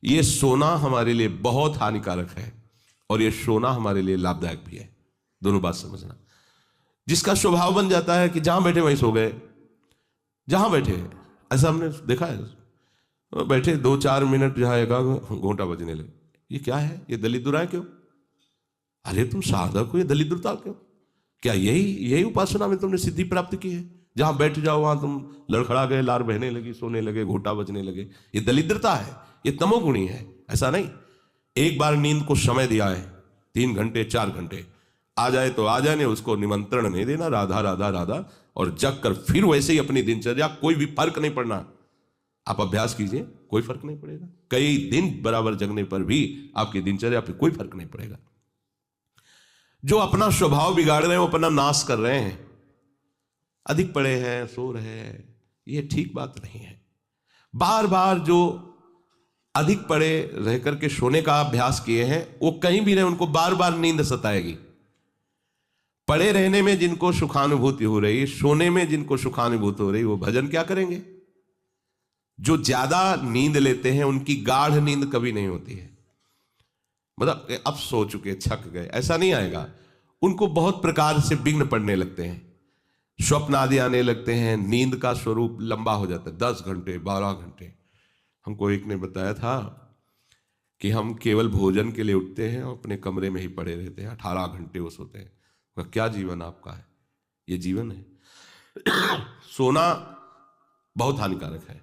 ये सोना हमारे लिए बहुत हानिकारक है और ये सोना हमारे लिए लाभदायक भी है। दोनों बात समझना। जिसका स्वभाव बन जाता है कि जहां बैठे वहीं सो गए, जहां बैठे, ऐसा हमने देखा है, बैठे 2-4 मिनट जहां एक घूंटा बजने लगे, ये क्या है, ये दलिद्र क्यों? अरे तुम साधक हो, ये दलिद्रता क्यों? क्या यही उपासना में तुमने सिद्धि प्राप्त की है? जहां बैठ जाओ वहां तुम लड़खड़ा गए, लार बहने लगी, सोने लगे, घोटा बजने लगे, ये दलिद्रता है, ये तमोगुणी है। ऐसा नहीं। एक बार नींद को समय दिया है, 3 घंटे 4 घंटे, आ जाए तो आ जाए, उसको निमंत्रण नहीं देना, राधा राधा राधा, और जग कर फिर वैसे ही अपनी दिनचर्या, कोई भी फर्क नहीं पड़ना। आप अभ्यास कीजिए, कोई फर्क नहीं पड़ेगा। कई दिन बराबर जगने पर भी आपकी दिनचर्या पे कोई फर्क नहीं पड़ेगा। जो अपना स्वभाव बिगाड़ रहे हैं वो अपना नाश कर रहे हैं। अधिक पड़े हैं, सो रहे हैं, ये ठीक बात नहीं है। बार बार जो अधिक पड़े रह करके सोने का अभ्यास किए हैं, वो कहीं भी रहे, उनको बार बार नींद सताएगी। पड़े रहने में जिनको सुखानुभूति हो रही, सोने में जिनको सुखानुभूति हो रही, वो भजन क्या करेंगे? जो ज्यादा नींद लेते हैं उनकी गाढ़ नींद कभी नहीं होती है। मतलब अब सो चुके, छक गए, ऐसा नहीं आएगा। उनको बहुत प्रकार से विघ्न पड़ने लगते हैं, स्वप्न आदि आने लगते हैं, नींद का स्वरूप लंबा हो जाता है, 10 घंटे 12 घंटे। हमको एक ने बताया था कि हम केवल भोजन के लिए उठते हैं और अपने कमरे में ही पड़े रहते हैं, 18 घंटे वो सोते हैं। क्या जीवन आपका है? ये जीवन है? सोना बहुत हानिकारक है।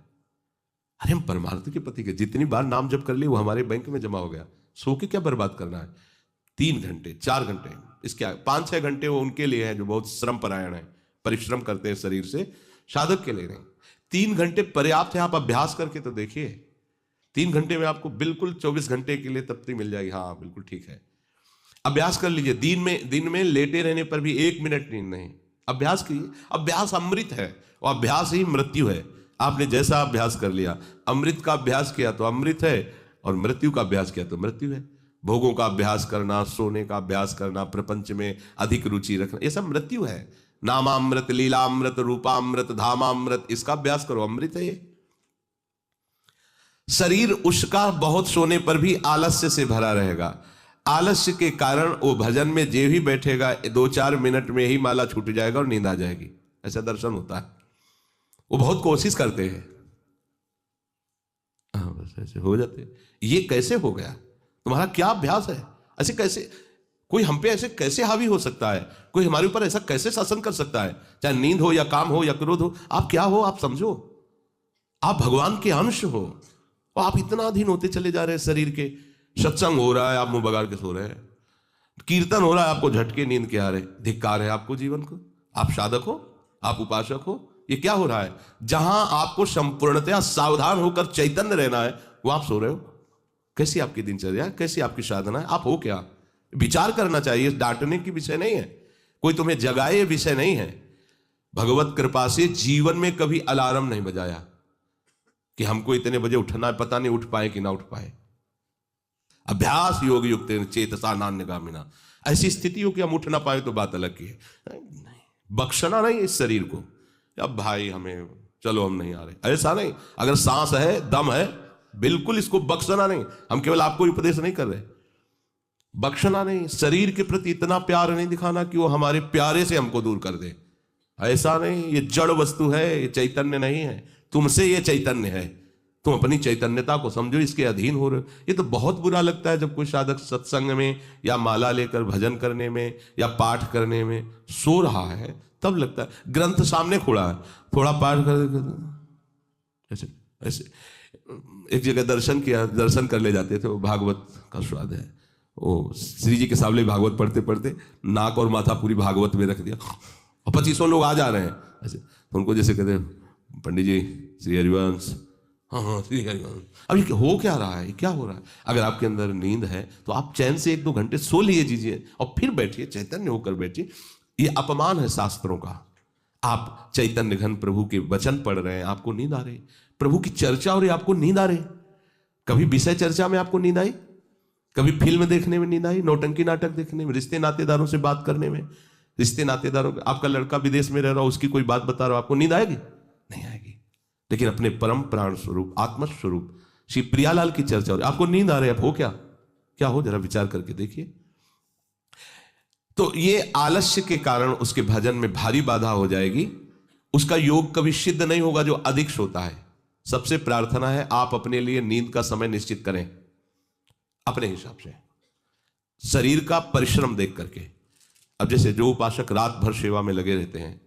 अरे हम परमार्थ के पति के जितनी बार नाम जप कर लिए वो हमारे बैंक में जमा हो गया। सो के क्या बर्बाद करना है? 3 घंटे 4 घंटे, इसके 5-6 घंटे वो उनके लिए हैं जो बहुत श्रम परायण है, परिश्रम करते हैं शरीर से, साधक के लिए नहीं। 3 घंटे पर्याप्त है। आप अभ्यास करके तो देखिए, 3 घंटे में आपको बिल्कुल 24 घंटे के लिए तृप्ति मिल जाएगी। हाँ बिल्कुल ठीक है, अभ्यास कर लीजिए। दिन में लेटे रहने पर भी 1 मिनट नींद नहीं, अभ्यास कीजिए। अभ्यास अमृत है और अभ्यास ही मृत्यु है। आपने जैसा अभ्यास कर लिया, अमृत का अभ्यास किया तो अमृत है, और मृत्यु का अभ्यास किया तो मृत्यु है। भोगों का अभ्यास करना, सोने का अभ्यास करना, प्रपंच में अधिक रुचि रखना, ये सब मृत्यु है। नामामृत, लीलामृत, रूपामृत, धामामृत, इसका अभ्यास करो, अमृत है ये। शरीर उसका बहुत सोने पर भी आलस्य से भरा रहेगा। आलस्य के कारण वो भजन में जे भी बैठेगा 2-4 मिनट में ही माला छूट जाएगा और नींद आ जाएगी। ऐसा दर्शन होता है। वो बहुत कोशिश करते हैं, बस ऐसे हो जाते। ये कैसे हो गया? तुम्हारा क्या अभ्यास है? ऐसे कैसे कोई हम पे ऐसे कैसे हावी हो सकता है? कोई हमारे ऊपर ऐसा कैसे शासन कर सकता है? चाहे नींद हो या काम हो या क्रोध हो, आप क्या हो? आप समझो, आप भगवान के अंश हो और आप इतना अधीन होते चले जा रहे हैं शरीर के। सत्संग हो रहा है, आप मुंह बगाड़ के सो रहे हैं। कीर्तन हो रहा है, आपको झटके नींद के आ रहे। धिक्कार है आपको जीवन को। आप साधक हो, आप उपासक हो, ये क्या हो रहा है? जहां आपको संपूर्णतया सावधान होकर चैतन्य रहना है, वो आप सो रहे हो। कैसी आपकी दिनचर्या, कैसी आपकी साधना है? आप हो क्या? विचार करना चाहिए। डांटने की विषय नहीं है, कोई तुम्हें जगाए विषय नहीं है। भगवत कृपा से जीवन में कभी अलार्म नहीं बजाया कि हमको इतने बजे उठना है, पता नहीं उठ पाए कि ना उठ पाए। अभ्यास योग युक्त चेतसा नान्यगामिना, ऐसी स्थिति हो कि हम उठ ना पाए तो बात अलग की है। बख्शना नहीं इस शरीर को, अब भाई हमें चलो हम नहीं आ रहे, ऐसा नहीं। अगर सांस है, दम है, बिल्कुल इसको बख्शना नहीं। हम केवल आपको उपदेश नहीं कर रहे, बख्शना नहीं। शरीर के प्रति इतना प्यार नहीं दिखाना कि वो हमारे प्यारे से हमको दूर कर दे, ऐसा नहीं। ये जड़ वस्तु है, ये चैतन्य नहीं है। तुमसे ये चैतन्य है, तुम अपनी चैतन्यता को समझो, इसके अधीन हो रहे हो। ये तो बहुत बुरा लगता है जब कोई साधक सत्संग में या माला लेकर भजन करने में या पाठ करने में सो रहा है, तब लगता है। ग्रंथ सामने खोड़ा है, थोड़ा पाठ कर ऐसे ऐसे। एक जगह दर्शन किया, दर्शन कर ले जाते थे, वो भागवत का स्वाद है। वो श्री जी के सामने भागवत पढ़ते पढ़ते नाक और माथा पूरी भागवत में रख दिया, और 2500 लोग आ जा रहे हैं ऐसे। तो उनको जैसे कहते पंडित जी श्री हरिवंश, हाँ श्री हरिवंश। अब ये हो क्या रहा है, क्या हो रहा है? अगर आपके अंदर नींद है तो आप चैन से 1-2 घंटे सो लीजिए और फिर बैठिए, चैतन्य होकर बैठिए। ये अपमान है शास्त्रों का। आप चैतन्य घन प्रभु के वचन पढ़ रहे हैं, आपको नींद आ रही, प्रभु की चर्चा हो रही, आपको नींद आ रही। कभी विषय चर्चा में आपको नींद आई? कभी फिल्म देखने में नींद आई? नौटंकी नाटक देखने में, रिश्ते नातेदारों से बात करने में, रिश्ते नातेदारों, आपका लड़का विदेश में रह रहा हो, उसकी कोई बात बता रहा हो, आपको नींद आएगी? नहीं आएगी। लेकिन अपने परम प्राण स्वरूप, आत्म स्वरूप श्री प्रियालाल की चर्चा हो रही, आपको नींद आ रही है, अब हो क्या क्या हो, जरा विचार करके देखिए। तो ये आलस्य के कारण उसके भजन में भारी बाधा हो जाएगी, उसका योग कभी सिद्ध नहीं होगा जो अधिक सोता है। सबसे प्रार्थना है आप अपने लिए नींद का समय निश्चित करें अपने हिसाब से, शरीर का परिश्रम देख करके। अब जैसे जो उपासक रात भर सेवा में लगे रहते हैं,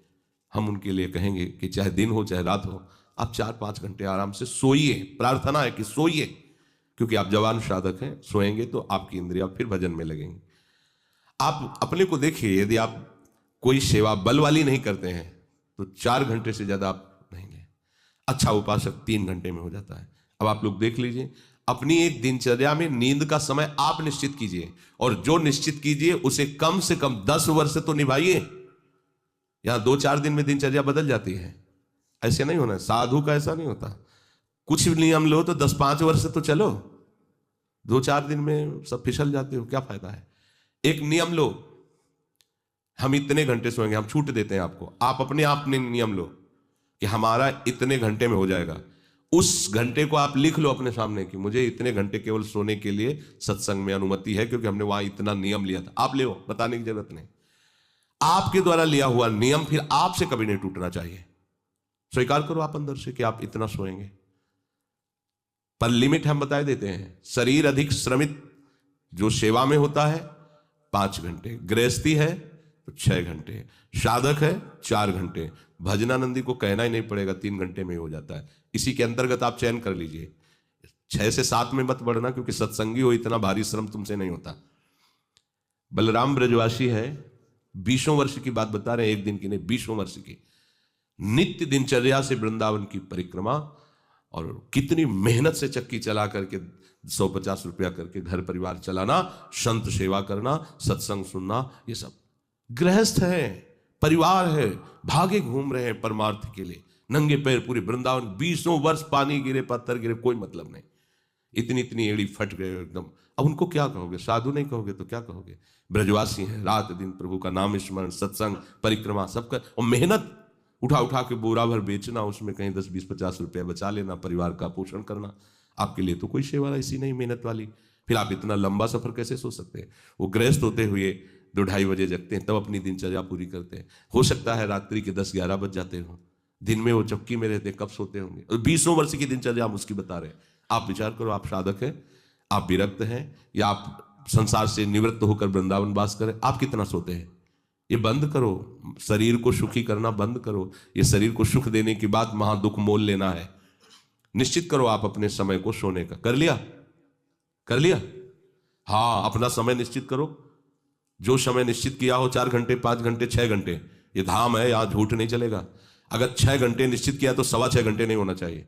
हम उनके लिए कहेंगे कि चाहे दिन हो चाहे रात हो, आप 4-5 घंटे आराम से सोइए। प्रार्थना है कि सोइए, क्योंकि आप जवान साधक हैं, सोएंगे तो आपकी इंद्रियां फिर भजन में लगेंगी। आप अपने को देखिए, यदि आप कोई सेवा बल वाली नहीं करते हैं तो 4 घंटे से ज्यादा आप नहीं लें। अच्छा उपासक 3 घंटे में हो जाता है। अब आप लोग देख लीजिए, अपनी एक दिनचर्या में नींद का समय आप निश्चित कीजिए, और जो निश्चित कीजिए उसे कम से कम 10 वर्ष तो निभाइए। यहां 2-4 दिन में दिनचर्या बदल जाती है, ऐसे नहीं होना। साधु का ऐसा नहीं होता, कुछ नियम लो तो 10-5 वर्ष तो चलो, 2-4 दिन में सब फिसल जाते हो, क्या फायदा है। एक नियम लो, हम इतने घंटे सोएंगे, हम छूट देते हैं आपको, आप अपने आप ने नियम लो कि हमारा इतने घंटे में हो जाएगा। उस घंटे को आप लिख लो अपने सामने कि मुझे इतने घंटे केवल सोने के लिए सत्संग में अनुमति है, क्योंकि हमने वहां इतना नियम लिया था। आप ले, बताने की जरूरत नहीं, आपके द्वारा लिया हुआ नियम फिर आपसे कभी नहीं टूटना चाहिए। स्वीकार करो आप अंदर से कि आप इतना सोएंगे, पर लिमिट हम बता देते हैं। शरीर अधिक श्रमित जो सेवा में होता है 5 घंटे, गृहस्थी है तो 6 घंटे, साधक है 4 घंटे। भजनानंदी को कहना ही नहीं पड़ेगा, 3 घंटे में हो जाता है। इसी के अंतर्गत आप चयन कर लीजिए, 6 से 7 में मत बढ़ना, क्योंकि सत्संगी हो, इतना भारी श्रम तुमसे नहीं होता। बलराम ब्रजवासी है, 20 वर्ष की बात बता रहे हैं, एक दिन की नहीं, 20 वर्ष की नित्य दिनचर्या से वृंदावन की परिक्रमा, और कितनी मेहनत से चक्की चला करके 150 रुपया करके घर परिवार चलाना, संत सेवा करना, सत्संग सुनना, ये सब। गृहस्थ है, परिवार है, भागे घूम रहे हैं परमार्थ के लिए, नंगे पैर पूरे वृंदावन, 20 वर्ष पानी गिरे पत्थर गिरे कोई मतलब नहीं, इतनी इतनी एड़ी फट गए एकदम। अब उनको क्या कहोगे, साधु नहीं कहोगे तो क्या कहोगे। ब्रजवासी हैं, रात दिन प्रभु का नाम स्मरण, सत्संग, परिक्रमा सब कर, और मेहनत उठा उठा के बोरा भर बेचना, उसमें कहीं 10-20-50 रुपया बचा लेना, परिवार का पोषण करना। आपके लिए तो कोई सेवा ऐसी नहीं मेहनत वाली, फिर आप इतना लंबा सफर कैसे सो सकते हैं। वो गृहस्थ होते हुए 2-2:30 बजे जगते हैं, तब अपनी दिनचर्या पूरी करते हैं। हो सकता है रात्रि के 10-11 बज जाते हो, दिन में वो चक्की में रहते, कब सोते होंगे। और 20 वर्ष की दिनचर्या हम उसकी बता रहे हैं। आप विचार करो, आप साधक हैं, आप विरक्त हैं, या आप संसार से निवृत्त होकर वृंदावन वास करें, आप कितना सोते हैं। ये बंद करो, शरीर को सुखी करना बंद करो। ये शरीर को सुख देने के बाद महादुख मोल लेना है। निश्चित करो आप अपने समय को सोने का। कर लिया, कर लिया, हाँ, अपना समय निश्चित करो। जो समय निश्चित किया हो, 4 घंटे, 5 घंटे, 6 घंटे, ये धाम है, यहां झूठ नहीं चलेगा। अगर 6 घंटे निश्चित किया तो 6.25 घंटे नहीं होना चाहिए।